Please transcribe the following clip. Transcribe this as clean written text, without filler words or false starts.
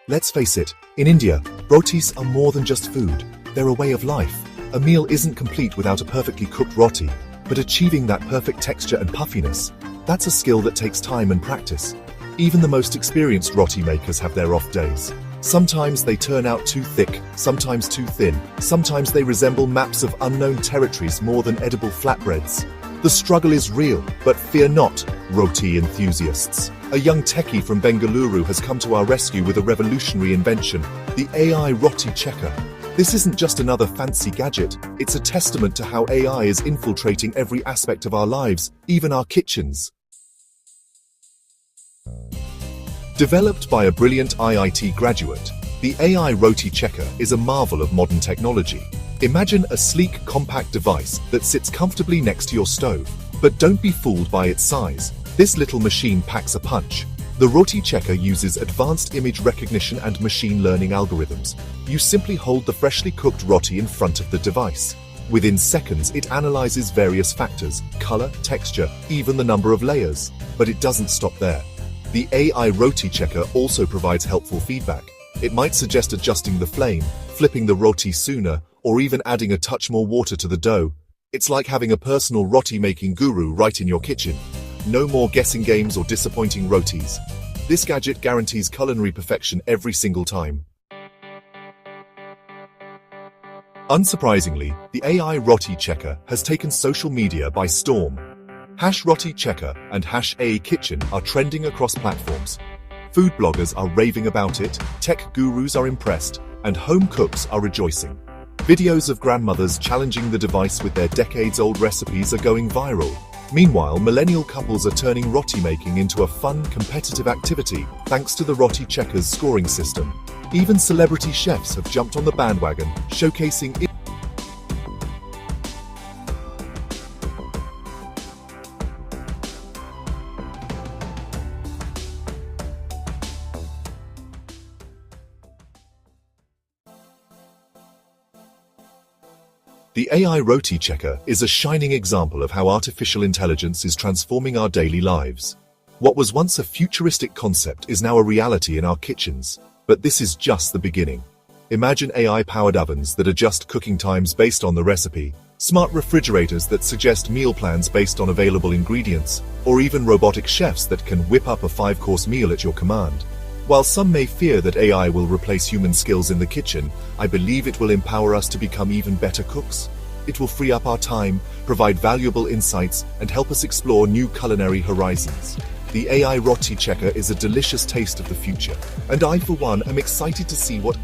Let's face it, in India, rotis are more than just food. They're a way of life. A meal isn't complete without a perfectly cooked roti, but achieving that perfect texture and puffiness, that's a skill that takes time and practice. Even the most experienced roti makers have their off days. Sometimes they turn out too thick, sometimes too thin, sometimes they resemble maps of unknown territories more than edible flatbreads. The struggle is real, but fear not, roti enthusiasts. A young techie from Bengaluru has come to our rescue with a revolutionary invention, the AI Roti checker. This isn't just another fancy gadget, it's a testament to how AI is infiltrating every aspect of our lives, even our kitchens. Developed by a brilliant IIT graduate, the AI Roti checker is a marvel of modern technology. Imagine a sleek, compact device that sits comfortably next to your stove. But don't be fooled by its size. This little machine packs a punch. The Roti checker uses advanced image recognition and machine learning algorithms. You simply hold the freshly cooked roti in front of the device. Within seconds, it analyzes various factors: color, texture, even the number of layers. But it doesn't stop there. The AI Roti checker also provides helpful feedback. It might suggest adjusting the flame, flipping the roti sooner, or even adding a touch more water to the dough. It's like having a personal roti-making guru right in your kitchen. No more guessing games or disappointing rotis. This gadget guarantees culinary perfection every single time. Unsurprisingly, the AI Roti checker has taken social media by storm. #Roti checker and #AI kitchen are trending across platforms. Food bloggers are raving about it, tech gurus are impressed, and home cooks are rejoicing. Videos of grandmothers challenging the device with their decades-old recipes are going viral. Meanwhile, millennial couples are turning roti making into a fun, competitive activity thanks to the Roti checker's scoring system. Even celebrity chefs have jumped on the bandwagon, showcasing it. The AI Roti checker is a shining example of how artificial intelligence is transforming our daily lives. What was once a futuristic concept is now a reality in our kitchens, but this is just the beginning. Imagine AI-powered ovens that adjust cooking times based on the recipe, smart refrigerators that suggest meal plans based on available ingredients, or even robotic chefs that can whip up a 5-course meal at your command. While some may fear that AI will replace human skills in the kitchen, I believe it will empower us to become even better cooks. It will free up our time, provide valuable insights, and help us explore new culinary horizons. The AI Roti checker is a delicious taste of the future, and I, for one, am excited to see what